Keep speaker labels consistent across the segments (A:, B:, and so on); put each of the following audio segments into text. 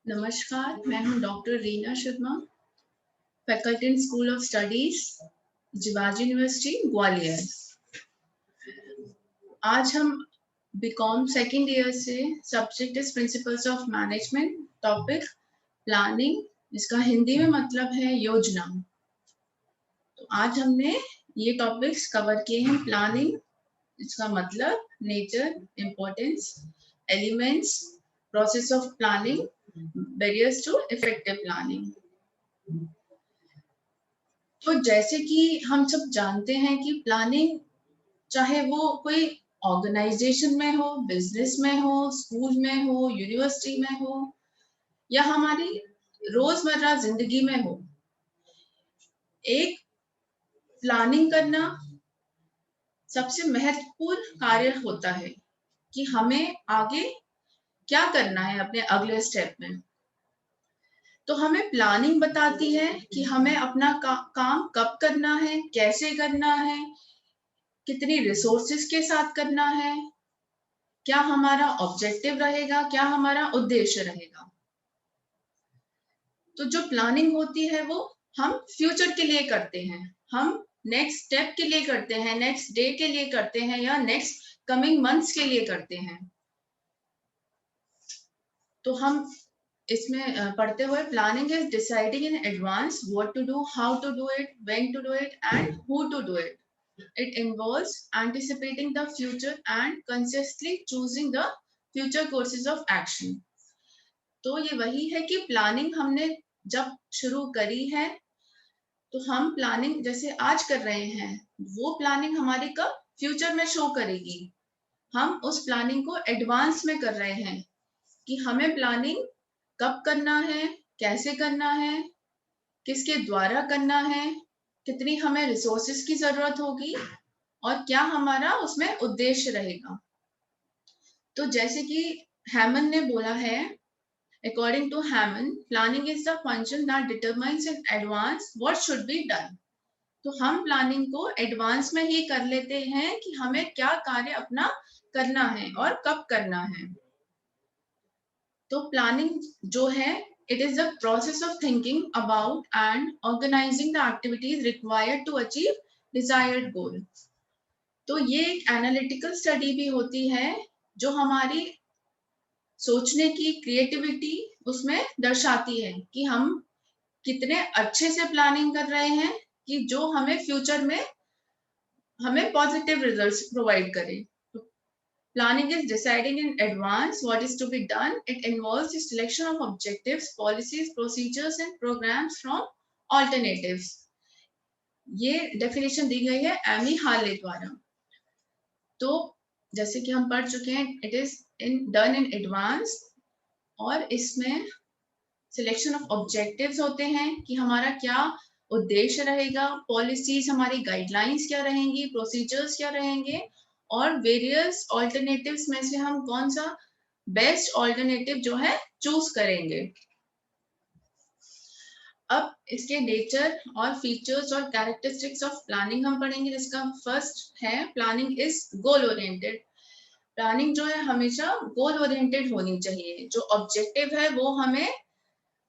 A: नमस्कार, मैं हूँ doctor Reena Sharma, faculty in school of studies, Jiwaji university, Gwalior. आज हम बीकॉम सेकेंड ईयर से subject is principles of management, topic planning, इसका हिंदी में मतलब है योजना। तो आज हमने ये टॉपिक्स कवर किए हैं। प्लानिंग, इसका मतलब nature, importance, elements, process of planning, barriers to effective planning. तो जैसे कि हम सब जानते हैं कि प्लानिंग, चाहे वो कोई ऑर्गेनाइजेशन में हो, बिजनेस में हो, स्कूल में हो, यूनिवर्सिटी में हो, या हमारी रोजमर्रा जिंदगी में हो, एक प्लानिंग करना सबसे महत्वपूर्ण कार्य होता है कि हमें आगे क्या करना है अपने अगले स्टेप में। तो हमें प्लानिंग बताती है कि हमें अपना काम कब करना है, कैसे करना है, कितनी रिसोर्सेस के साथ करना है, क्या हमारा ऑब्जेक्टिव रहेगा, क्या हमारा उद्देश्य रहेगा। तो जो प्लानिंग होती है वो हम फ्यूचर के लिए करते हैं, हम नेक्स्ट स्टेप के लिए करते हैं, नेक्स्ट डे के लिए करते हैं, या नेक्स्ट कमिंग मंथ्स के लिए करते हैं। तो हम इसमें पढ़ते हुए, planning is deciding in advance what to do, how to do it, when to do it and who to do it. It involves anticipating the future and consciously choosing the future courses of action. तो ये वही है कि planning हमने जब शुरू करी है, तो हम प्लानिंग जैसे आज कर रहे हैं, वो प्लानिंग हमारी कब फ्यूचर में शो करेगी। हम उस प्लानिंग को एडवांस में कर रहे हैं कि हमें प्लानिंग कब करना है, कैसे करना है, किसके द्वारा करना है, कितनी हमें रिसोर्सेस की जरूरत होगी, और क्या हमारा उसमें उद्देश्य रहेगा। तो जैसे कि हैमन ने बोला है, according to Haimann, planning is the function that determines in advance what should be done. तो हम प्लानिंग को एडवांस में ही कर लेते हैं कि हमें क्या कार्य अपना करना है और कब करना है। तो प्लानिंग जो है, it is the process of thinking about and organizing the activities required to achieve desired goal. तो ये एक एनालिटिकल स्टडी भी होती है जो हमारी सोचने की क्रिएटिविटी उसमें दर्शाती है कि हम कितने अच्छे से प्लानिंग कर रहे हैं कि जो हमें फ्यूचर में हमें पॉजिटिव रिजल्ट्स प्रोवाइड करे। Planning is deciding in advance what is to be done. It involves the selection of objectives, policies, procedures and programs from alternatives. ये डेफिनेशन दी गई है एमी हार्ले द्वारा। तो जैसे कि हम पढ़ चुके हैं, it is done in advance, और इसमें सिलेक्शन ऑफ ऑब्जेक्टिव्स होते हैं कि हमारा क्या उद्देश्य रहेगा, पॉलिसीज, हमारी गाइडलाइंस क्या रहेंगी, प्रोसीजर्स क्या रहेंगे, और वेरियस ऑल्टरनेटिव्स में से हम कौन सा बेस्ट ऑल्टरनेटिव जो है चूज करेंगे। अब इसके नेचर और फीचर्स और कैरेक्टरिस्टिक्स ऑफ प्लानिंग हम पढ़ेंगे, जिसका फर्स्ट है planning is goal oriented. Planning जो है हमेशा गोल ओरिएंटेड होनी चाहिए, जो ऑब्जेक्टिव है वो हमें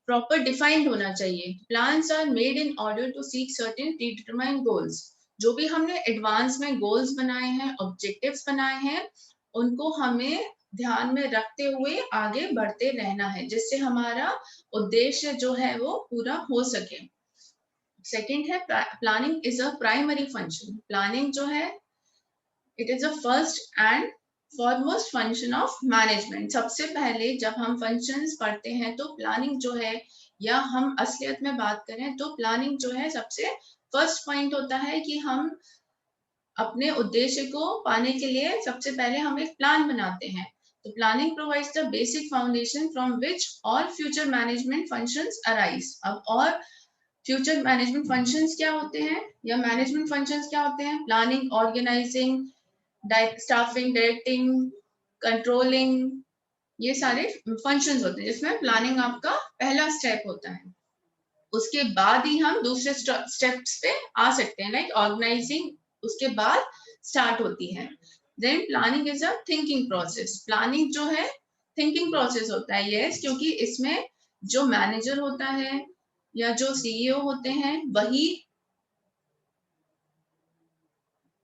A: प्रॉपर डिफाइंड होना चाहिए। Plans are made in order to seek certain predetermined goals. जो भी हमने एडवांस में गोल्स बनाए हैं, ऑब्जेक्टिव्स बनाए हैं, उनको हमें ध्यान में रखते हुए आगे बढ़ते रहना है, जिससे हमारा उद्देश्य जो है वो पूरा हो सके। सेकंड है planning is a primary function. Planning जो है, it is a first and foremost function of management. सबसे पहले जब हम फंक्शंस पढ़ते हैं तो प्लानिंग जो है, या हम असलियत में बात करें तो प्लानिंग जो है सबसे फर्स्ट पॉइंट होता है कि हम अपने उद्देश्य को पाने के लिए सबसे पहले हम एक प्लान बनाते हैं। तो planning provides the basic foundation from which all future management functions arise. अब और फ्यूचर मैनेजमेंट फंक्शंस क्या होते हैं, या मैनेजमेंट फंक्शंस क्या होते हैं? Planning, organising, staffing, directing, controlling, ये सारे फंक्शंस होते हैं जिसमें प्लानिंग आपका पहला स्टेप होता है। उसके बाद ही हम दूसरे स्टेप्स पे आ सकते हैं, लाइक ऑर्गेनाइजिंग उसके बाद स्टार्ट होती है। Then planning is a thinking process. Planning जो है थिंकिंग प्रोसेस होता है, यस, क्योंकि इसमें जो मैनेजर होता है या जो सीईओ होते हैं वही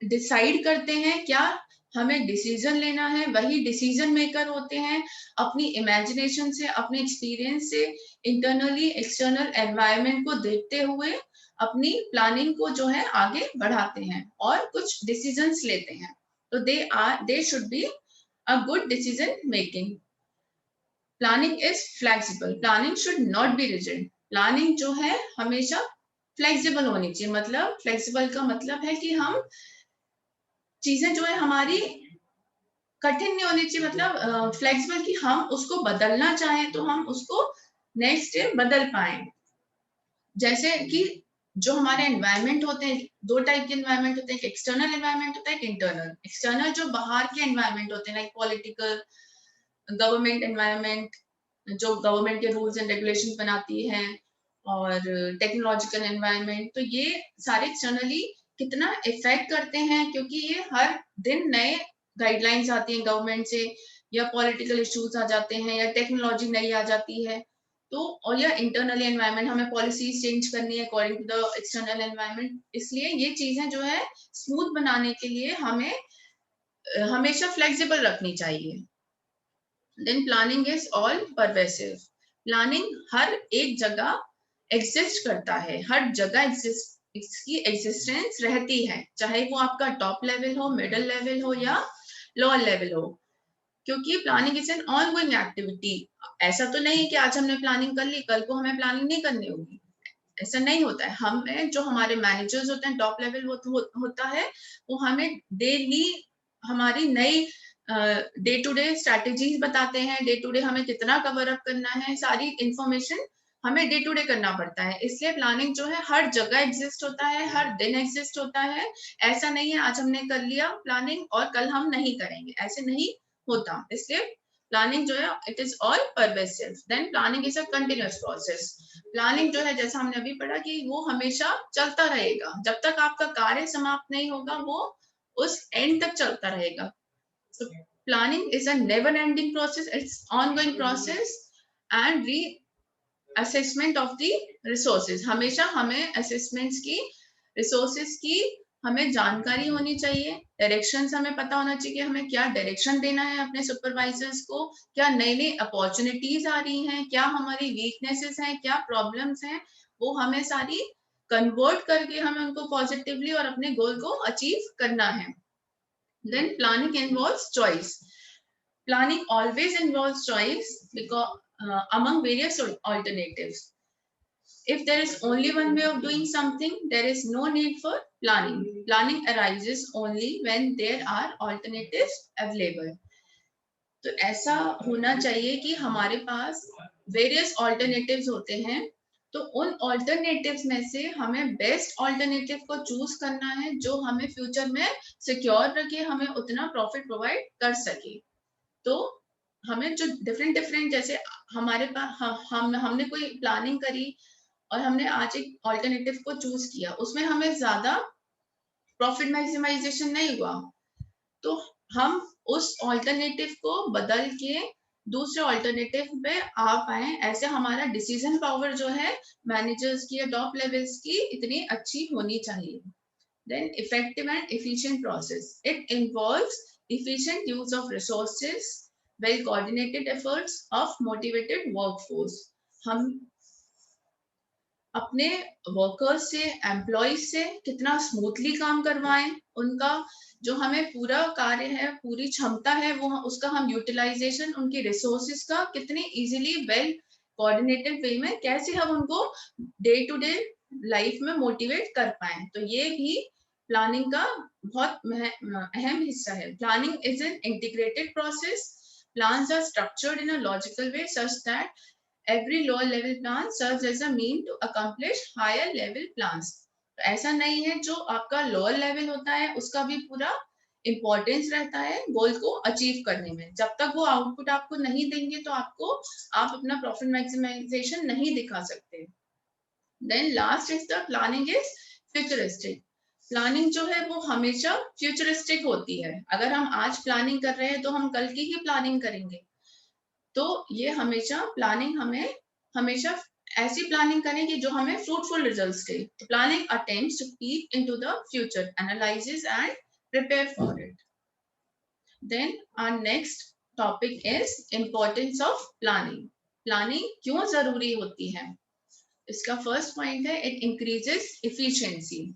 A: डिसाइड करते हैं क्या हमें डिसीजन लेना है, वही डिसीजन मेकर होते हैं। अपनी इमेजिनेशन से, अपने एक्सपीरियंस से, इंटरनली एक्सटर्नल एनवायरनमेंट को देखते हुए अपनी प्लानिंग को जो है आगे बढ़ाते हैं और कुछ डिसीजंस लेते हैं। तो they should be a good decision making. Planning is flexible, planning should not be rigid. Planning जो है हमेशा फ्लेक्सिबल होनी चाहिए। मतलब फ्लेक्सिबल का मतलब है कि हम चीजें जो है हमारी कठिन नहीं होनी चाहिए, मतलब फ्लेक्सिबल कि हम उसको बदलना चाहें तो हम उसको नेक्स्ट डे बदल पाए। जैसे कि जो हमारे एनवायरनमेंट होते हैं, दो टाइप के एनवायरनमेंट होते हैं, एक एक्सटर्नल एनवायरनमेंट होता है, एक इंटरनल। एक्सटर्नल जो बाहर के एनवायरनमेंट होते हैं, लाइक पॉलिटिकल, गवर्नमेंट एनवायरनमेंट, जो गवर्नमेंट के रूल्स एंड रेगुलेशन बनाती है, और टेक्नोलॉजिकल एनवायरनमेंट। तो ये सारे एक्सटर्नली कितना इफेक्ट करते हैं, क्योंकि ये हर दिन नए गाइडलाइंस आती हैं गवर्नमेंट से, या पॉलिटिकल इश्यूज आ जाते हैं, या टेक्नोलॉजी नई आ जाती है। तो और या इंटरनल एनवायरनमेंट, हमें पॉलिसीज चेंज करनी है according to the external environment. इसलिए ये चीजें जो है स्मूथ बनाने के लिए हमें हमेशा फ्लेक्सिबल रखनी चाहिए। Then planning is all pervasive. Planning हर एक जगह एग्जिस्ट करता है, हर जगह एग्जिस्ट इसकी एग्जिस्टेंस रहती है, चाहे वो आपका टॉप लेवल हो, मिडिल लेवल हो, या लोअर लेवल हो। क्योंकि planning is an ongoing activity. ऐसा तो नहीं है कि आज हमने प्लानिंग कर ली, कल को हमें प्लानिंग नहीं करनी होगी। ऐसा नहीं होता है। हमें जो हमारे मैनेजर्स होते हैं, टॉप लेवल होता है, वो हमें डेली हमारी नई डे टू डे स्ट्रैटेजीज बताते हैं। डे टू डे हमें कितना कवर अप करना है, सारी इंफॉर्मेशन हमें डे टू डे करना पड़ता है। इसलिए प्लानिंग जो है हर जगह एग्जिस्ट होता है, हर दिन एग्जिस्ट होता है। ऐसा नहीं है आज हमने कर लिया प्लानिंग और कल हम नहीं करेंगे, ऐसे नहीं होता। इसलिए प्लानिंग जो है it is all pervasive. Then planning is a continuous process. Planning जो है जैसा हमने अभी पढ़ा कि वो हमेशा चलता रहेगा, जब तक आपका कार्य समाप्त नहीं होगा वो उस एंड तक चलता रहेगा। So planning is a never ending process, it's ongoing process। and reassessment of the resources, हमेशा हमें assessments की, resources की हमें जानकारी होनी चाहिए। डायरेक्शंस हमें पता होना चाहिए कि हमें क्या डायरेक्शन देना है अपने सुपरवाइजर्स को, क्या नई नई अपॉर्चुनिटीज आ रही हैं, क्या हमारी वीकनेसेस हैं, क्या प्रॉब्लम्स हैं, वो हमें सारी कन्वर्ट करके हमें उनको पॉजिटिवली और अपने गोल को अचीव करना है। Then planning involves choice. Planning always involves choice because among various alternatives. If there is only one way of doing something, there is no need for planning. Planning arises only when there are alternatives available. तो ऐसा होना चाहिए कि हमारे पास various alternatives होते हैं, तो उन ऑल्टरनेटिव्स में से हमें बेस्ट ऑल्टरनेटिव को चूज करना है जो हमें फ्यूचर में सिक्योर रखे, हमें उतना प्रॉफिट प्रोवाइड कर सके। तो हमें जो डिफरेंट डिफरेंट, जैसे हमारे पास हमने कोई प्लानिंग करी और हमने आज एक ऑल्टरनेटिव को चूज किया, उसमें हमें ज्यादा प्रॉफिट मैक्सिमाइजेशन नहीं हुआ, तो हम उस ऑल्टरनेटिव को बदल के दूसरे ऑल्टरनेटिव पे आ पाए। ऐसे हमारा डिसीजन पावर जो है मैनेजर्स की या टॉप लेवल्स की इतनी अच्छी होनी चाहिए। Then effective and efficient process, it involves efficient use of resources, well coordinated efforts of motivated workforce। हम अपने वर्कर्स से, एम्प्लॉयज से कितना स्मूथली काम करवाएं, उनका जो हमें पूरा कार्य है, पूरी क्षमता है, वो उसका हम यूटिलाइजेशन, उनकी रिसोर्सेज का कितने इजीली वेल कोऑर्डिनेटेड वे में कैसे हम उनको डे टू डे लाइफ में मोटिवेट कर पाए। तो ये भी प्लानिंग का बहुत अहम हिस्सा है। Planning is an integrated process. Plans are structured in a logical way such that every lower level plan serves as a mean to accomplish higher level plans। तो ऐसा नहीं है जो आपका लोअर लेवल होता है उसका भी पूरा इंपॉर्टेंस रहता है गोल को अचीव करने में। जब तक वो आउटपुट आपको नहीं देंगे तो आप अपना प्रॉफिट मैक्सिमाइजेशन नहीं दिखा सकते। Then last is the planning is futuristic. Planning जो है वो हमेशा फ्यूचरिस्टिक होती है। अगर हम आज प्लानिंग कर रहे हैं तो हम कल की ही प्लानिंग करेंगे। तो ये हमेशा प्लानिंग हमें हमेशा ऐसी प्लानिंग करें कि जो हमें फ्रूटफुल रिजल्ट्स दे. तो planning attempts to peek into the future, analyzes and prepare for it. Then our next topic is importance of planning. Planning क्यों जरूरी होती है? इसका फर्स्ट पॉइंट है, it increases efficiency.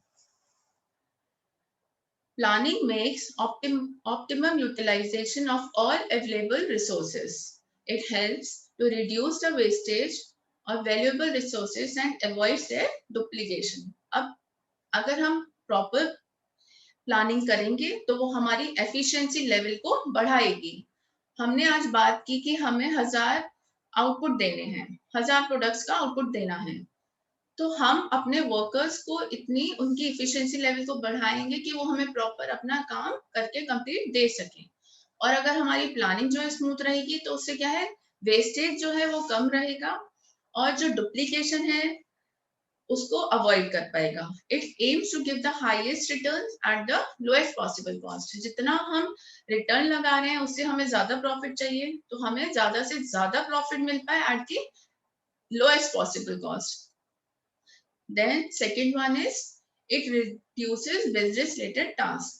A: Planning makes optimum utilization of all available resources. It helps to reduce the wastage of valuable resources and avoids their duplication. अब अगर हम proper planning करेंगे तो वो हमारी एफिशिएंसी लेवल को बढ़ाएगी. हमने आज बात की कि हमें 1000 आउटपुट देने हैं, 1000 प्रोडक्ट्स का आउटपुट देना है. तो हम अपने वर्कर्स को इतनी उनकी इफिशिएंसी लेवल को बढ़ाएंगे कि वो हमें प्रॉपर अपना काम करके कंप्लीट दे सकें. और अगर हमारी प्लानिंग जो है स्मूथ रहेगी तो उससे क्या है, वेस्टेज जो है वो कम रहेगा और जो डुप्लीकेशन है उसको अवॉइड कर पाएगा. It aims to give the highest return at the lowest possible cost. जितना हम रिटर्न लगा रहे हैं उससे हमें ज्यादा प्रॉफिट चाहिए, तो हमें ज्यादा से ज्यादा प्रॉफिट मिल पाए eight the lowest possible cost. Then second one is it reduces business related tasks.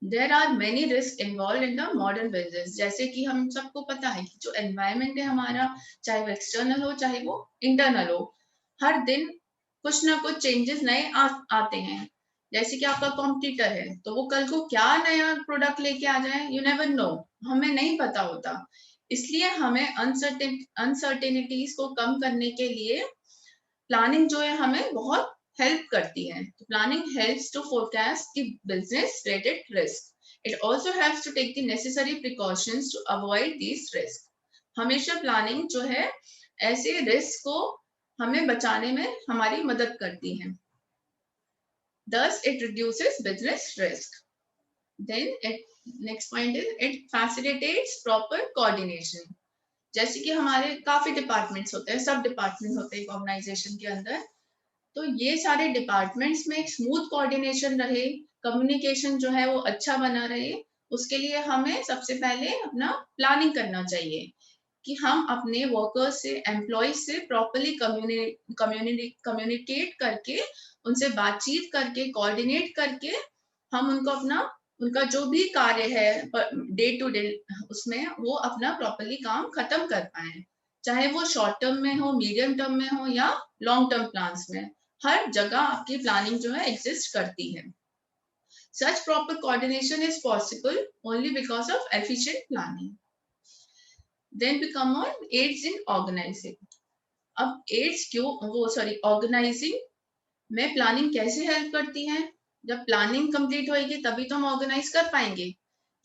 A: There are many risks involved in the modern business. जैसे कि हम सबको पता है कि जो environment है हमारा, चाहे वो external हो चाहे वो internal हो, हर दिन कुछ ना कुछ changes नए आते हैं. जैसे कि आपका competitor है तो वो कल को क्या नया product लेके आ जाए, you never know, हमें नहीं पता होता. इसलिए हमें uncertainties को कम करने के लिए प्लानिंग जो है हमें बहुत हेल्प करती है. तो planning helps to forecast the business related risk. It also helps to take the necessary precautions to avoid this risk. हमेशा प्लानिंग जो है ऐसे रिस्क को हमें बचाने में हमारी मदद करती है. Thus it reduces business risk. Then next point is it facilitates proper coordination. जैसे कि हमारे काफी डिपार्टमेंट्स होते हैं, सब डिपार्टमेंट होते हैं ऑर्गेनाइजेशन के अंदर. तो ये सारे डिपार्टमेंट्स में एक स्मूथ कोऑर्डिनेशन रहे, कम्युनिकेशन जो है वो अच्छा बना रहे, उसके लिए हमें सबसे पहले अपना प्लानिंग करना चाहिए कि हम अपने वर्कर्स से, एम्प्लॉयज से प्रॉपरली कम्युनिकेट करके, उनसे बातचीत करके, कोऑर्डिनेट करके हम उनको अपना उनका जो भी कार्य है डे टू डे उसमें वो अपना प्रॉपरली काम खत्म कर पाए, चाहे वो शॉर्ट टर्म में हो, मीडियम टर्म में हो या लॉन्ग टर्म प्लान्स में. हर जगह आपकी प्लानिंग जो है एग्जिस्ट करती है. Such proper coordination is possible only because of efficient planning. Then we come on aids in organizing. अब aids क्यों ऑर्गेनाइजिंग में प्लानिंग कैसे हेल्प करती है? जब प्लानिंग कंप्लीट होगी तभी तो हम ऑर्गेनाइज कर पाएंगे.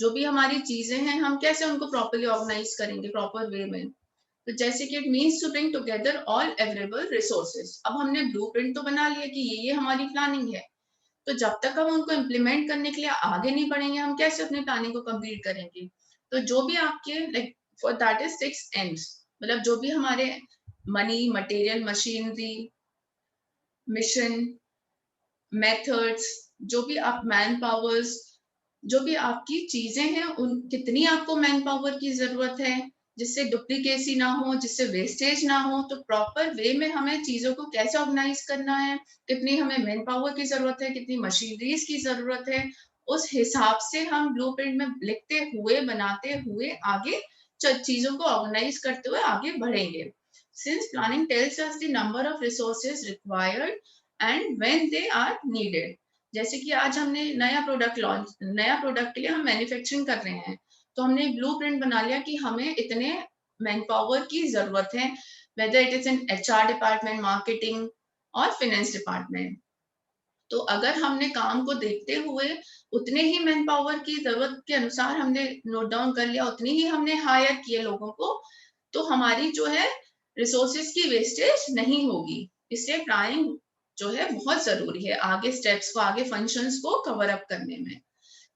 A: जो भी हमारी चीजें हैं हम कैसे उनको प्रॉपरली ऑर्गेनाइज करेंगे प्रॉपर वे में. तो जैसे कि it means to bring together all available resources. अब हमने ब्लूप्रिंट तो बना लिया कि ये हमारी प्लानिंग है, तो जब तक हम उनको इम्प्लीमेंट करने के लिए आगे नहीं बढ़ेंगे हम कैसे अपनी प्लानिंग को कंप्लीट करेंगे. तो जो भी आपके like for that is 6 ends, मतलब जो भी हमारे money, material, machinery, mission, methods, जो भी आप मैन पावर्स, जो भी आपकी चीजें हैं उन कितनी आपको मैन पावर की जरूरत है जिससे डुप्लीकेसी ना हो, जिससे वेस्टेज ना हो. तो प्रॉपर वे में हमें चीजों को कैसे ऑर्गेनाइज करना है, कितनी हमें मैन पावर की जरूरत है, कितनी मशीनरीज की जरूरत है, उस हिसाब से हम ब्लूप्रिंट में लिखते हुए, बनाते हुए आगे चीजों को ऑर्गेनाइज करते हुए आगे बढ़ेंगे. Since planning tells us the number of resources required and when they are needed. जैसे कि आज हमने नया प्रोडक्ट के लिए हम मैन्युफैक्चरिंग कर रहे हैं, तो हमने ब्लूप्रिंट बना लिया कि हमें इतने मैन पावर की जरूरत है, whether it is in HR department, marketing और फाइनेंस डिपार्टमेंट. तो अगर हमने काम को देखते हुए उतने ही मैन पावर की जरूरत के अनुसार हमने नोट डाउन कर लिया, उतनी ही हमने हायर किए लोगों को, तो हमारी जो है रिसोर्सेज की वेस्टेज नहीं होगी. इससे प्लानिंग जो है बहुत जरूरी है आगे स्टेप्स को, आगे फंक्शंस को कवर अप करने में.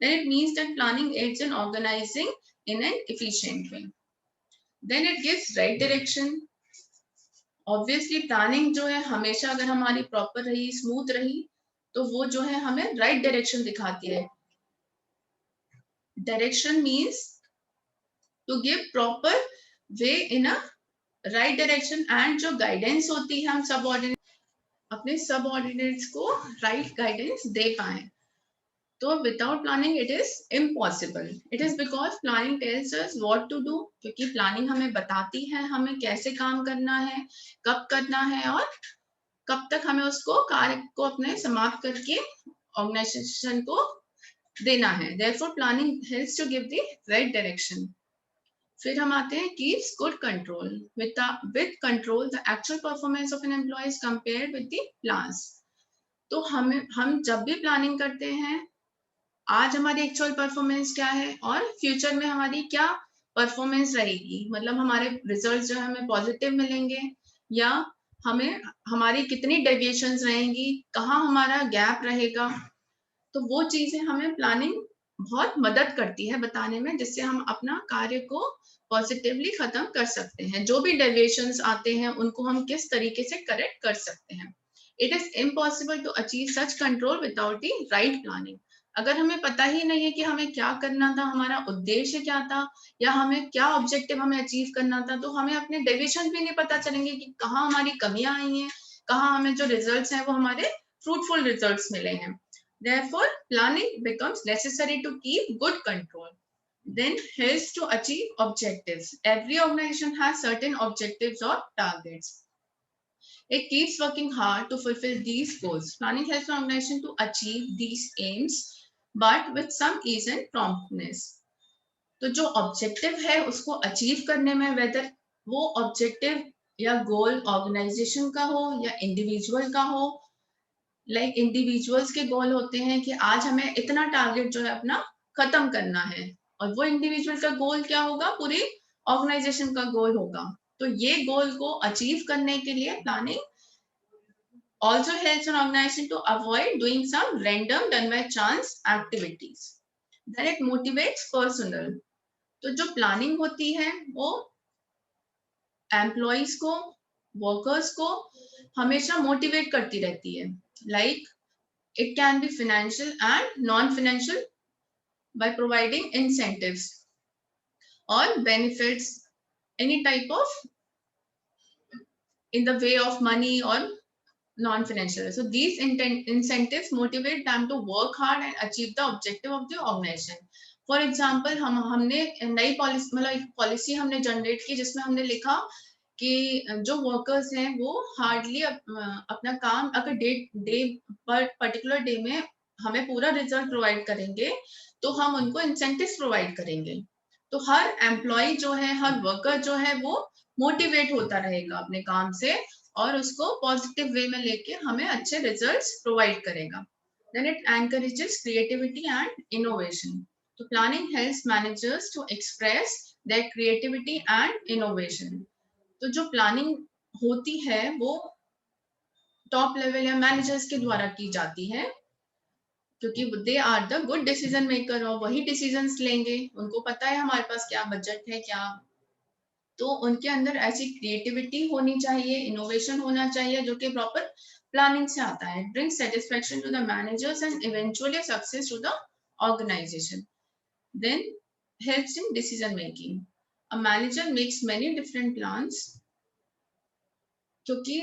A: Then it means that planning aids in organizing in an efficient way. Then it gives right direction. Obviously planning जो है हमेशा अगर हमारी प्रॉपर रही, स्मूथ रही, तो वो जो है हमें राइट डायरेक्शन दिखाती है. Direction means to give proper way in a right direction and जो गाइडेंस होती है, हम सबऑर्डिनेट अपने सबऑर्डिनेट्स को राइट गाइडेंस दे पाए। तो without planning it is impossible. It is because planning tells us what to do, क्योंकि प्लानिंग हमें बताती है हमें कैसे काम करना है, कब करना है और कब तक हमें उसको कार्य को अपने समाप्त करके ऑर्गेनाइजेशन को देना है। Therefore, planning helps to give the right direction. फिर हम आते हैं keeps good control. With control, the actual performance of an employee is compared with the plans. तो हम जब भी प्लानिंग करते हैं, आज हमारी एक्चुअल परफॉर्मेंस क्या है और फ्यूचर में हमारी क्या परफॉर्मेंस रहेगी, मतलब हमारे रिजल्ट जो है हमें पॉजिटिव मिलेंगे या हमें हमारी कितनी डेविएशंस रहेंगी, कहाँ हमारा गैप रहेगा। तो वो चीजें हमें प्लानिंग बहुत मदद करती है बताने में, जिससे हम अपना कार्य को पॉजिटिवली खत्म कर सकते हैं। जो भी डेविएशंस आते हैं उनको हम किस तरीके से करेक्ट कर सकते हैं। It is impossible to achieve such control without the right planning. अगर हमें पता ही नहीं है कि हमें क्या करना था, हमारा उद्देश्य क्या था या हमें क्या ऑब्जेक्टिव हमें अचीव करना था, तो हमें अपने डेविएशन भी नहीं पता चलेंगे कि कहाँ हमारी कमियां आई हैं, कहाँ हमें जो रिजल्ट्स हैं वो हमारे फ्रूटफुल रिजल्ट्स मिले हैं। Therefore, planning becomes necessary to keep good control. Then helps to achieve objectives. Every organization has certain objectives or targets. It keeps working hard to fulfill these goals. Planning helps an organization to achieve these aims, but with some ease and promptness. तो जो objective है उसको achieve करने में, weather वो objective या गोल organisation का हो या इंडिविजुअल का हो, लाइक इंडिविजुअल्स के गोल होते हैं कि आज हमें इतना टारगेट जो है अपना खत्म करना है, और वो इंडिविजुअल का गोल क्या होगा, पूरी ऑर्गेनाइजेशन का गोल होगा। तो ये गोल को अचीव करने के लिए planning also helps an organization to avoid doing some random done by chance activities. Then it motivates personnel. तो जो प्लानिंग होती है वो एम्प्लॉइज को, वर्कर्स को हमेशा मोटिवेट करती रहती है। Like it can be financial and non-financial by providing incentives or benefits, any type of in the way of money or non-financial. So these incentives motivate them to work hard and achieve the objective of the organization. For example हमने नई policy, मतलब एक policy हमने generate की जिसमें हमने लिखा कि जो वर्कर्स हैं वो हार्डली अपना काम अगर डे पर पर्टिकुलर डे में हमें पूरा रिजल्ट प्रोवाइड करेंगे तो हम उनको इंसेंटिव्स प्रोवाइड करेंगे। तो हर एम्प्लॉय जो है, हर वर्कर जो है वो मोटिवेट होता रहेगा अपने काम से और उसको पॉजिटिव वे में लेके हमें अच्छे रिजल्ट्स प्रोवाइड करेगा। Then it encourages creativity and innovation. So planning helps managers to express their creativity and innovation. तो जो प्लानिंग होती है वो टॉप लेवल या मैनेजर्स के द्वारा की जाती है, क्योंकि they are the good decision maker और वही डिसीजंस लेंगे, उनको पता है हमारे पास क्या बजट है क्या। तो उनके अंदर ऐसी क्रिएटिविटी होनी चाहिए, इनोवेशन होना चाहिए जो कि प्रॉपर प्लानिंग से आता है। Bring satisfaction to the managers and eventually success to the organisation. Then helps in decision making. A manager makes many different plans, क्योंकि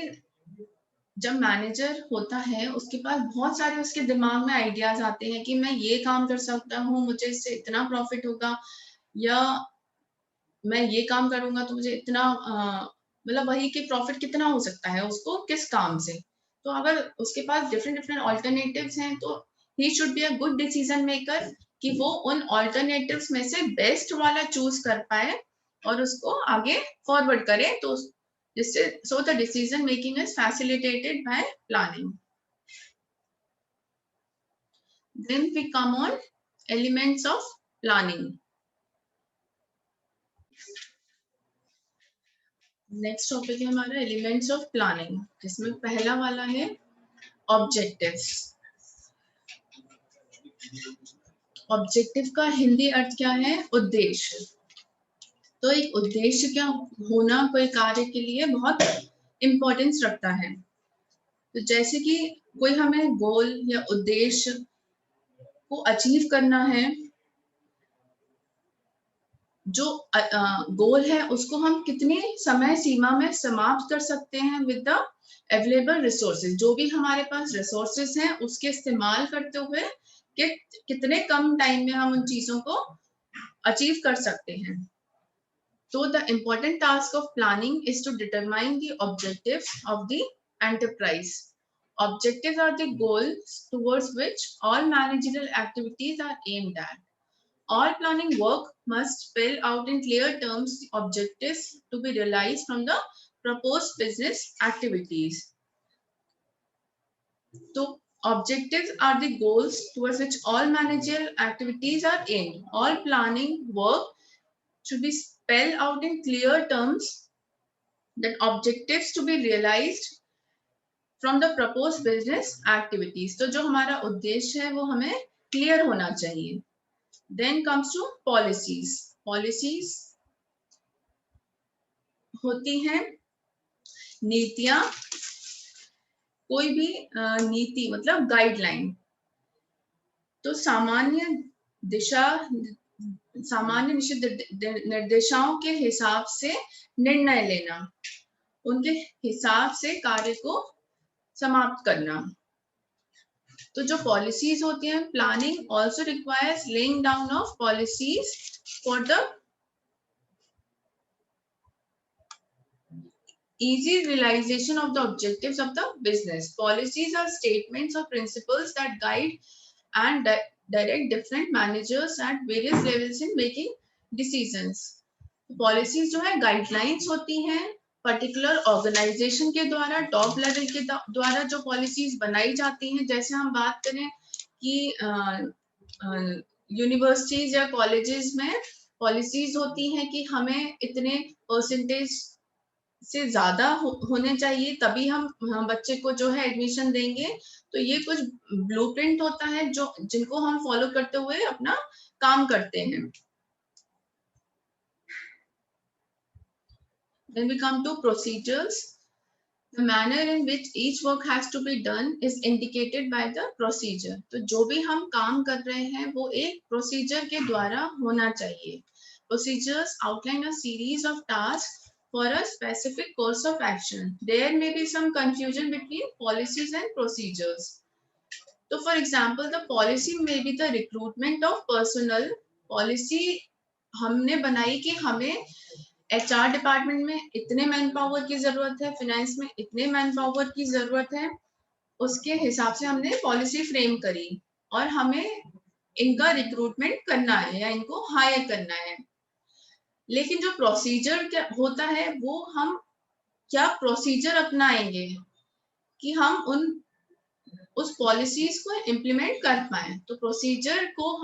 A: जब मैनेजर होता है उसके पास बहुत सारे उसके दिमाग में आइडियाज आते हैं कि मैं ये काम कर सकता हूँ, मुझे इससे इतना प्रॉफिट होगा, या मैं ये काम करूंगा तो मुझे इतना मतलब वही कि प्रॉफिट कितना हो सकता है उसको किस काम से। तो अगर उसके पास डिफरेंट डिफरेंट ऑल्टरनेटिव्स हैं तो he should be a good decision maker कि वो उन ऑल्टरनेटिव्स में से बेस्ट वाला चूज कर पाए और उसको आगे फॉरवर्ड करे, तो जिससे so the decision making is facilitated by planning. Then we come on elements of planning. Next topic है हमारा एलिमेंट्स ऑफ प्लानिंग, जिसमें पहला वाला है ऑब्जेक्टिव्स। ऑब्जेक्टिव का हिंदी अर्थ क्या है, उद्देश्य। तो एक उद्देश्य क्या होना कोई कार्य के लिए बहुत इंपॉर्टेंस रखता है। तो जैसे कि कोई हमें गोल या उद्देश्य को अचीव करना है, जो गोल है उसको हम कितने समय सीमा में समाप्त कर सकते हैं विद द अवेलेबल रिसोर्सेज। जो भी हमारे पास रिसोर्सेज हैं उसके इस्तेमाल करते हुए कि कितने कम टाइम में हम उन चीजों को अचीव कर सकते हैं। So the important task of planning is to determine the objectives of the enterprise. Objectives are the goals towards which all managerial activities are aimed at. All planning work must spell out in clear terms the objectives to be realized from the proposed business activities. So objectives are the goals towards which all managerial activities are aimed. All planning work should be spelled out in clear terms that objectives to be realized from the proposed business activities. तो जो हमारा उद्देश्य है वो हमें clear होना चाहिए. Then comes to policies. Policies होती हैं नीतियां, कोई भी नीति मतलब गाइडलाइन. तो सामान्य निश्चित निर्देशों के हिसाब से निर्णय लेना, उनके हिसाब से कार्य को समाप्त करना. तो जो पॉलिसीज होती हैं, planning also requires laying down of policies for the easy realization of the objectives of the business. Policies are statements or principles that guide and direct different managers at various levels in making decisions. Policies जो है guidelines होती हैं particular organisation के द्वारा, top level के द्वारा जो policies बनाई जाती हैं. जैसे हम बात करें कि यूनिवर्सिटीज या कॉलेजेस में पॉलिसीज होती हैं कि हमें इतने परसेंटेज से ज्यादा होने चाहिए तभी हम बच्चे को जो है एडमिशन देंगे. तो ये कुछ ब्लूप्रिंट होता है जो जिनको हम फॉलो करते हुए अपना काम करते हैं. Then we come to procedures. The manner in which each work has to be done is indicated by the procedure. तो जो भी हम काम कर रहे हैं वो एक प्रोसीजर के द्वारा होना चाहिए. Procedures outline a series of tasks for a specific course of action. There may be some confusion between policies and procedures. So for example, the policy may be the recruitment of personnel. Policy हमने बनाई कि हमें HR department में इतने man power की जरूरत है, finance में इतने मैन पावर की जरूरत है, उसके हिसाब से हमने पॉलिसी फ्रेम करी और हमें इनका रिक्रूटमेंट करना है या इनको हायर करना है. लेकिन जो प्रोसीजर क्या होता है वो हम क्या प्रोसीजर अपनाएंगे कि हम उस पॉलिसीज को इम्प्लीमेंट कर पाए. तो प्रोसीजर को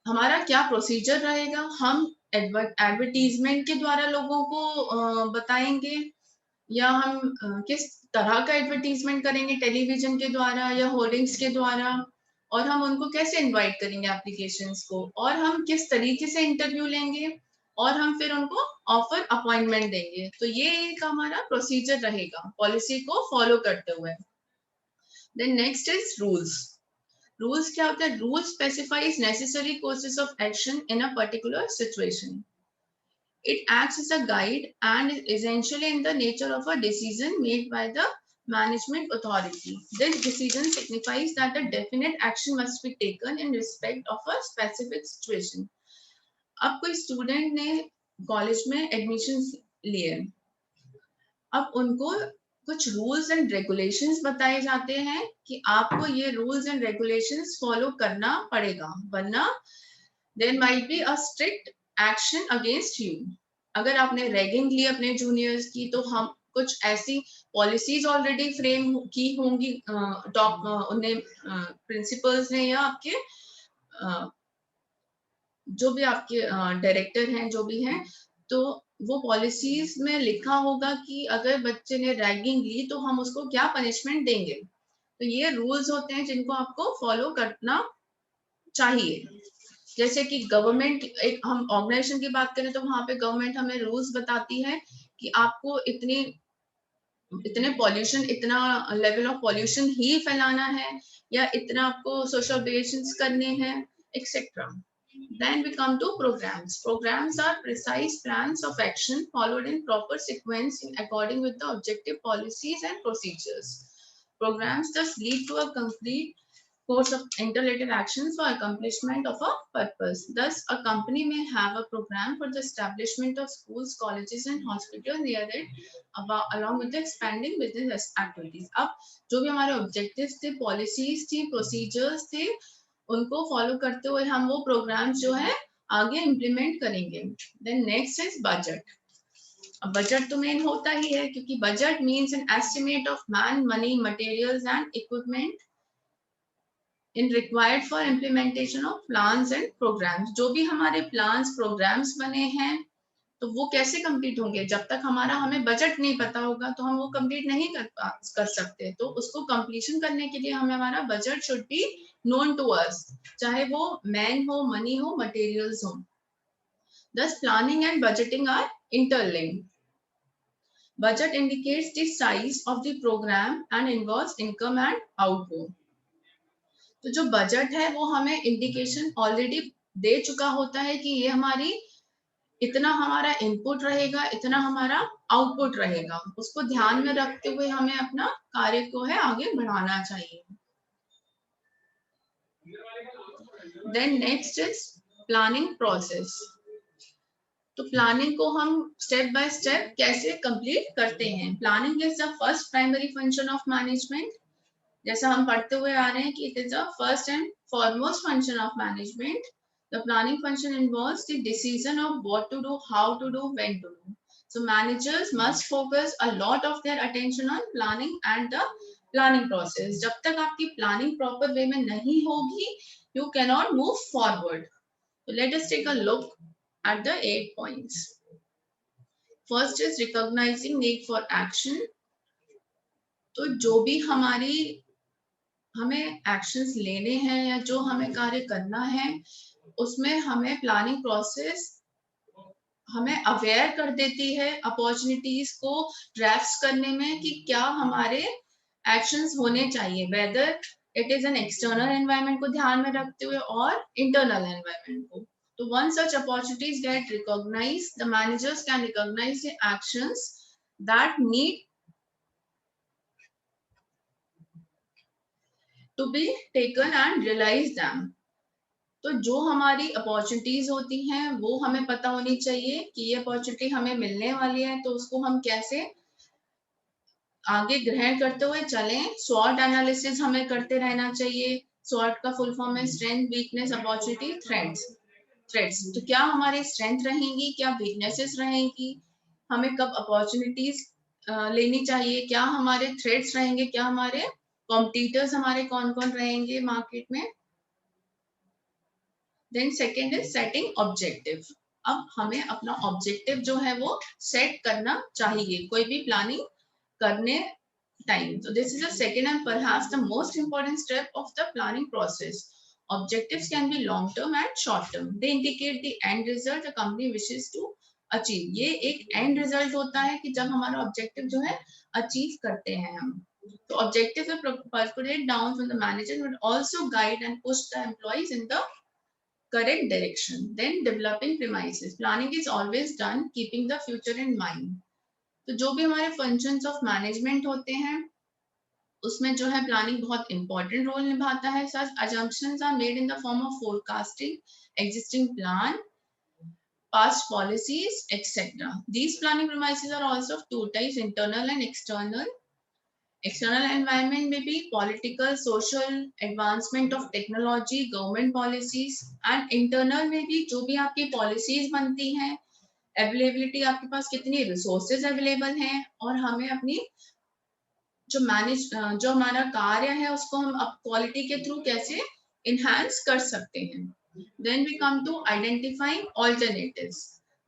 A: हमारा क्या प्रोसीजर रहेगा, हम एडवर्टीजमेंट के द्वारा लोगों को बताएंगे या हम किस तरह का एडवर्टीजमेंट करेंगे, टेलीविजन के द्वारा या होर्डिंग्स के द्वारा, और हम उनको कैसे इनवाइट करेंगे एप्लीकेशंस को, और हम किस तरीके से इंटरव्यू लेंगे और हम फिर उनको ऑफर अपॉइंटमेंट देंगे. तो ये एक हमारा प्रोसीजर रहेगा पॉलिसी को फॉलो करते हुए. Then next is rules. Rules क्या होता है? Rule specifies necessary courses of action in a particular situation. It acts as a guide and is essentially in the nature of a decision made by the management authority. This decision signifies that a definite action must be taken in respect of a specific situation. अब कोई student ने college में admission लिए, अब उनको कुछ rules and regulations बताए जाते हैं कि आपको ये रूल्स एंड रेगुलेशंस फॉलो करना पड़ेगा, वरना there might be a strict action against you. अगर आपने रैगिंग ली अपने जूनियर्स की तो हम कुछ ऐसी पॉलिसीज ऑलरेडी फ्रेम की होंगी टॉप उन्हें प्रिंसिपल्स ने या आपके जो भी आपके डायरेक्टर हैं जो भी हैं, तो वो पॉलिसीज में लिखा होगा कि अगर बच्चे ने रैगिंग ली तो हम उसको क्या पनिशमेंट देंगे. तो ये रूल्स होते हैं जिनको आपको फॉलो करना चाहिए. जैसे कि गवर्नमेंट, एक हम ऑर्गेनाइजेशन की बात करें तो वहां पे गवर्नमेंट हमें रूल्स बताती है कि आपको इतने पॉल्यूशन, इतना लेवल ऑफ पॉल्यूशन ही फैलाना है या इतना आपको सोशल ऑब्लिगेशंस करने हैं etcetera. Then we come to programs. Programs are precise plans of action followed in proper sequence in according with the objective policies and procedures. Programs thus lead to a complete course of interrelated actions for accomplishment of a purpose. Thus, a company may have a program for the establishment of schools, colleges and hospitals near it about, along with the expanding business activities. अब जो भी हमारे objectives थे, policies थी, procedures थे, उनको follow करते हुए हम वो प्रोग्राम्स जो है आगे इम्प्लीमेंट करेंगे. Then next is budget. अब बजट तो मेन होता ही है क्योंकि budget means an estimate of man money materials and equipment in required for implementation of plans and programmes. जो भी हमारे प्लान्स प्रोग्राम्स बने हैं तो वो कैसे कंप्लीट होंगे, जब तक हमारा हमें बजट नहीं पता होगा तो हम वो कंप्लीट नहीं कर सकते. तो उसको कंप्लीशन करने के लिए हमें हमारा budget should be known to us, चाहे वो मैन हो, मनी हो, मटेरियल्स हो. Thus planning and budgeting are interlinked. Budget indicates the size of the program and involves income and outgo. तो जो बजट है वो हमें इंडिकेशन ऑलरेडी दे चुका होता है कि ये हमारी इतना हमारा इनपुट रहेगा, इतना हमारा आउटपुट रहेगा. उसको ध्यान में रखते हुए हमें अपना कार्य को है आगे बढ़ाना चाहिए. Then next is planning process. तो प्लानिंग को हम स्टेप बाय स्टेप कैसे कंप्लीट करते हैं. Planning is the first primary function of management. जैसा हम पढ़ते हुए आ रहे हैं कि it is the first and foremost function of management. The planning function involves the decision of what to do, how to do, when to do. So managers must focus a lot of their attention on planning and the planning process. जब तक आपकी planning proper way में नहीं होगी, you cannot move forward. So let us take a look at the 8 points. First is recognizing need for action. तो जो भी हमें एक्शंस लेने हैं या जो हमें कार्य करना है उसमें हमें प्लानिंग प्रोसेस हमें अवेयर कर देती है अपॉर्चुनिटीज को ड्राफ्ट करने में कि क्या हमारे एक्शंस होने चाहिए, whether it is an external environment को ध्यान में रखते हुए और इंटरनल एनवायरनमेंट को. तो once such opportunities get recognized, the managers can recognize the actions that need to be taken and realize them. तो जो हमारी अपॉर्चुनिटीज होती हैं वो हमें पता होनी चाहिए कि ये अपॉर्चुनिटी हमें मिलने वाली है, तो उसको हम कैसे आगे ग्रहण करते हुए चलें. स्वॉट एनालिसिस हमें करते रहना चाहिए. स्वॉट का फुल फॉर्म है स्ट्रेंथ, वीकनेस, अपॉर्चुनिटी, थ्रेट्स. तो क्या हमारी स्ट्रेंथ रहेंगी, क्या वीकनेसेस रहेंगी, हमें कब अपॉर्चुनिटीज लेनी चाहिए, क्या हमारे थ्रेट्स रहेंगे, क्या हमारे कॉम्पिटिटर्स हमारे कौन कौन रहेंगे मार्केट में. Then second is setting objective. अब हमें अपना ऑब्जेक्टिव जो है वो सेट करना चाहिए कोई भी प्लानिंग करने टाइम. तो this is the second and perhaps the most important step of the planning process. Objectives can be long term and short term. They indicate the end result the company wishes to achieve. ये एक end result होता है कि जब हमारा objective जो है achieve करते हैं हम. तो objective is percolated down from the manager but also guide and push the employees in the correct direction. Then developing premises. Planning is always done keeping the future in mind. तो जो भी हमारे functions of management होते हैं उसमें जो है planning बहुत इंपॉर्टेंट रोल निभाता है. Such assumptions are made in the form of forecasting, existing plan, past policies, etc. These planning premises are also of two types, internal and external. External environment may be political, social, advancement of technology, government policies, and internal में भी जो भी आपकी policies बनती हैं, availability आपके पास कितनी resources available हैं और हमें अपनी जो हमारा कार्य है उसको हम अब क्वालिटी के थ्रू कैसे enhance कर सकते हैं. Then we come to identifying alternatives.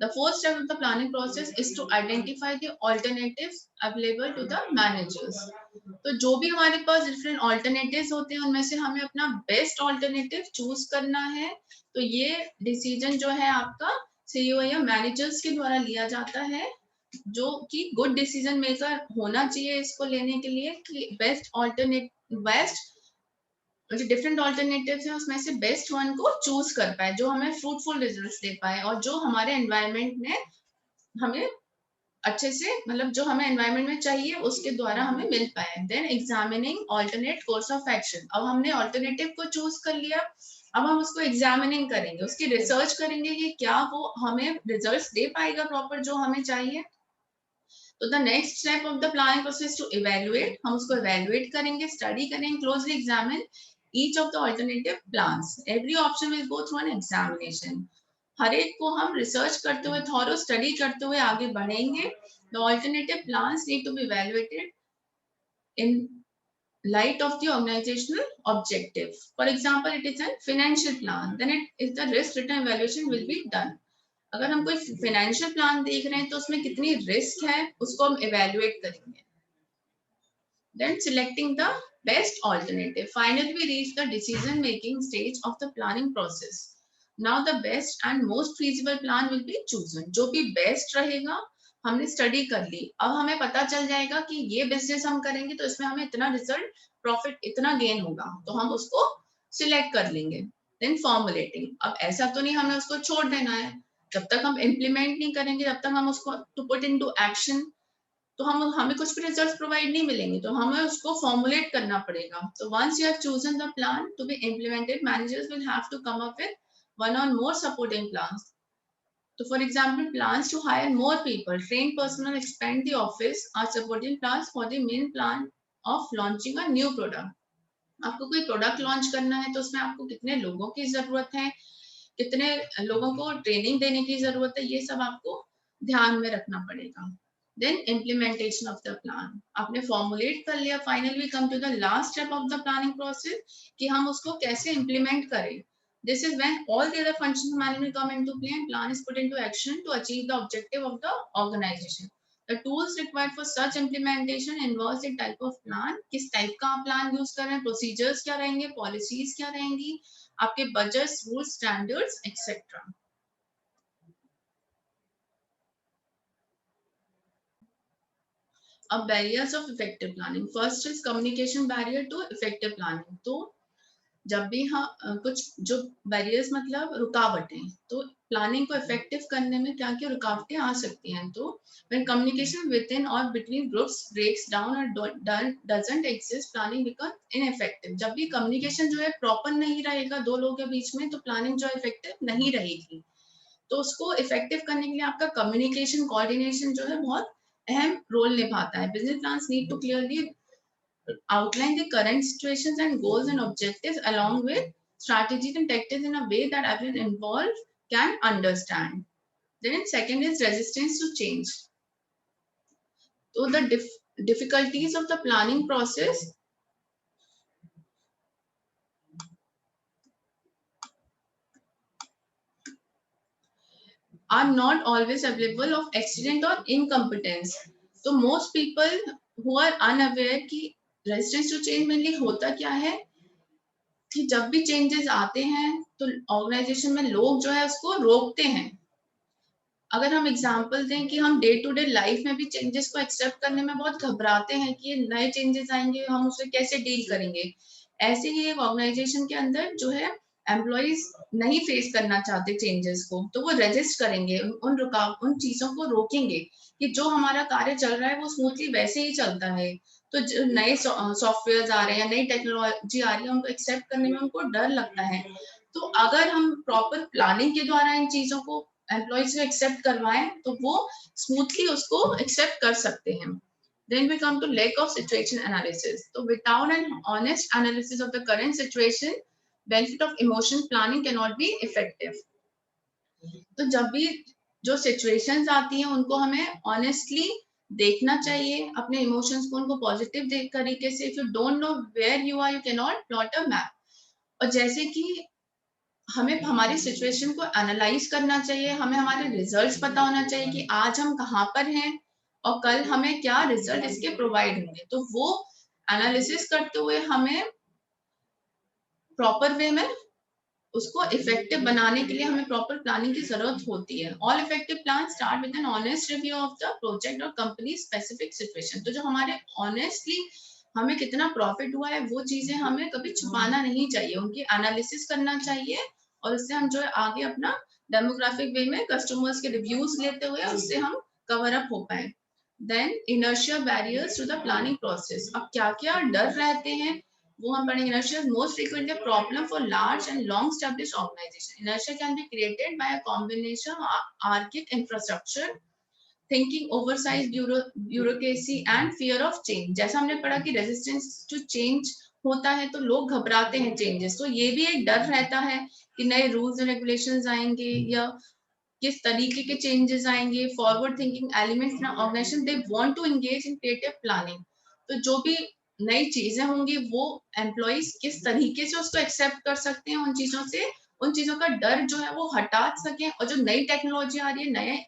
A: The fourth step of the planning process is to identify the alternatives available to the managers. तो जो भी हमारे पास different alternatives होते हैं उनमें से हमें अपना best alternative choose करना है. तो ये decision जो है आपका CEO या managers के द्वारा लिया जाता है जो कि गुड डिसीजन मेकर होना चाहिए इसको लेने के लिए कि बेस्ट और जो डिफरेंट ऑल्टरनेटिव्स हैं उसमें से बेस्ट वन को चूज कर पाए, जो हमें फ्रूटफुल रिजल्ट्स दे पाए और जो हमारे एनवायरनमेंट में हमें अच्छे से, मतलब जो हमें एनवायरनमेंट में चाहिए उसके द्वारा हमें मिल पाए। Then examining alternate course of action. अब हमने ऑल्टरनेटिव को चूज कर लिया, अब हम उसको एग्जामिनिंग करेंगे, उसकी रिसर्च करेंगे कि क्या वो हमें रिजल्ट्स दे पाएगा प्रॉपर जो हमें चाहिए। तो the next step of the planning process to evaluate, हम उसको इवेल्युएट करेंगे, स्टडी करेंगे, closely examine each of the alternative plans. Every option will go through an examination. हर एक को हम रिसर्च करते हुए, थॉरो स्टडी करते हुए आगे बढ़ेंगे। The alternative plans need to be evaluated in light of the organizational objective. For example, it is a financial plan, then it is the risk return evaluation will be done. अगर हम कोई financial plan देख रहे हैं तो उसमें कितनी risk है उसको हम इवेल्युएट करेंगे. Then selecting the best alternative. Finally, we reach the decision making stage of the planning process. Now the best and most feasible plan will be chosen. जो भी बेस्ट रहेगा, हमने स्टडी कर ली, अब हमें पता चल जाएगा कि ये बिजनेस हम करेंगे तो इसमें हमें इतना रिजल्ट प्रॉफिट इतना गेन होगा, तो हम उसको सिलेक्ट कर लेंगे. Then formulating. अब ऐसा तो नहीं हमें उसको छोड़ देना है, जब तक हम इम्प्लीमेंट नहीं करेंगे तब तक हम उसको टू पुट इनटू एक्शन तो हमें कुछ भी रिजल्ट प्रोवाइड नहीं मिलेंगे, तो हमें उसको फॉर्मुलेट करना पड़ेगा. तो once you have chosen the plan to be implemented, managers will have to come up with one or more supporting plans. So for example, plans to hire more people, train personnel, expand the office are supporting plans for the main plan of launching a new product. आपको कोई product launch करना है तो उसमें आपको कितने लोगों की जरूरत है, कितने लोगों को ट्रेनिंग देने की जरूरत है, ये सब आपको ध्यान में रखना पड़ेगा. Then implementation of the plan. आपने फॉर्मुलेट कर लिया, finally we come to the last step of the planning process कि हम उसको कैसे इम्प्लीमेंट करें. This is when all the other functions of management come into play and plan is put into action to achieve the objective of the organization. The tools required for such implementation involves the type of plan, किस type का आप plan use कर रहे हैं, procedures क्या रहेंगे, policies क्या रहेंगी, आपके बजट्स, रूल्स, स्टैंडर्ड्स एक्सेट्रा. अब barriers of effective planning. First is communication barrier to effective planning. तो जब भी कुछ जो बैरियर्स मतलब रुकावटें, तो प्लानिंग को इफेक्टिव करने में क्या क्या रुकावटें आ सकती हैं. तो when communication within or between groups breaks down or doesn't exist, planning becomes ineffective. जब भी कम्युनिकेशन जो है प्रॉपर नहीं रहेगा दो लोगों के बीच में, तो प्लानिंग जो है इफेक्टिव नहीं रहेगी. तो उसको इफेक्टिव करने के लिए आपका कम्युनिकेशन कोऑर्डिनेशन जो है बहुत अहम रोल निभाता है. Business plans need to clearly outline the current situations and goals and objectives along with strategies and tactics in a way that everyone involved can understand. Then second is resistance to change. So the difficulties of the planning process are not always available of accident or incompetence. So most people who are unaware कि resistance to change mainly होता क्या है कि जब भी changes आते हैं तो ऑर्गेनाइजेशन में लोग जो है उसको रोकते हैं. अगर हम एग्जांपल दें कि हम डे टू डे लाइफ में भी चेंजेस को एक्सेप्ट करने में बहुत घबराते हैं कि नए चेंजेस आएंगे, हम उसे कैसे डील करेंगे. ऐसे ही एक ऑर्गेनाइजेशन के अंदर जो है एम्प्लॉइज नहीं फेस करना चाहते चेंजेस को, तो वो रेजिस्ट करेंगे, उन चीजों को रोकेंगे कि जो हमारा कार्य चल रहा है वो स्मूथली वैसे ही चलता है. तो जो नए सॉफ्टवेयर आ रहे हैं, नई टेक्नोलॉजी आ रही है, उनको एक्सेप्ट करने में उनको डर लगता है. तो अगर हम प्रॉपर प्लानिंग के द्वारा इन चीजों को एम्प्लॉइज से एक्सेप्ट करवाएं तो वो स्मूथली उसको एक्सेप्ट कर सकते हैं. Then we come to lack of situation analysis. So without an honest analysis of the current situation, benefit of emotion planning cannot be effective. तो जब भी जो सिचुएशंस आती हैं उनको हमें ऑनेस्टली देखना चाहिए, अपने इमोशंस को उनको पॉजिटिव तरीके से. If you don't know where you are, you can not plot a map. और जैसे कि हमें हमारी सिचुएशन को एनालाइज करना चाहिए, हमें हमारे रिजल्ट्स पता होना चाहिए कि आज हम कहाँ पर हैं और कल हमें क्या रिजल्ट इसके प्रोवाइड होंगे. तो वो एनालिसिस करते हुए हमें प्रॉपर वे में उसको इफेक्टिव बनाने के लिए हमें प्रॉपर प्लानिंग की जरूरत होती है. All effective plan start with an honest review of the project और कंपनी स्पेसिफिक सिचुएशन. तो जो हमारे ऑनेस्टली हमें कितना प्रॉफिट हुआ है वो चीजें हमें कभी छुपाना नहीं चाहिए, उनकी एनालिसिस करना चाहिए और उससे हम जो है आगे अपना डेमोग्राफिक वे में कस्टमर्स के रिव्यूज लेते हुए उससे हम कवर अप हो पाए। Then inertia barriers to the planning process, अब क्या क्या डर रहते हैं वो हम पढ़ेंगे। Inertia is most frequently a problem for large and long-established organizations. Inertia can be created by a combination of archaic infrastructure, thinking oversize bureaucracy and fear of change. जैसा हमने पढ़ा कि रेजिस्टेंस टू चेंज होता है तो लोग घबराते हैं चेंजेस, तो ये भी एक डर रहता है कि नए रूल्स एंड रेगुलेशंस आएंगे या किस तरीके के चेंजेस आएंगे। Forward thinking elements in organisation they want to engage in creative planning, तो जो भी नई चीजें होंगी वो एम्प्लॉइज किस तरीके से उसको एक्सेप्ट कर सकते हैं, उन चीजों से उन चीजों का डर जो है वो हटा सकें, और जो नई टेक्नोलॉजी आ रही है नए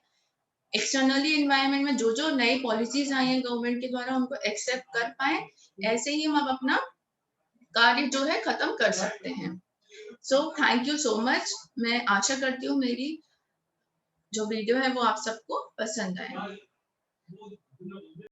A: एक्सटर्नली एनवायरनमेंट में जो जो नई पॉलिसीज आई हैं गवर्नमेंट के द्वारा उनको एक्सेप्ट कर पाए, ऐसे ही हम अब अपना कार्य जो है खत्म कर सकते हैं। So thank you so much. मैं आशा करती हूँ मेरी जो वीडियो है वो आप सबको पसंद आए।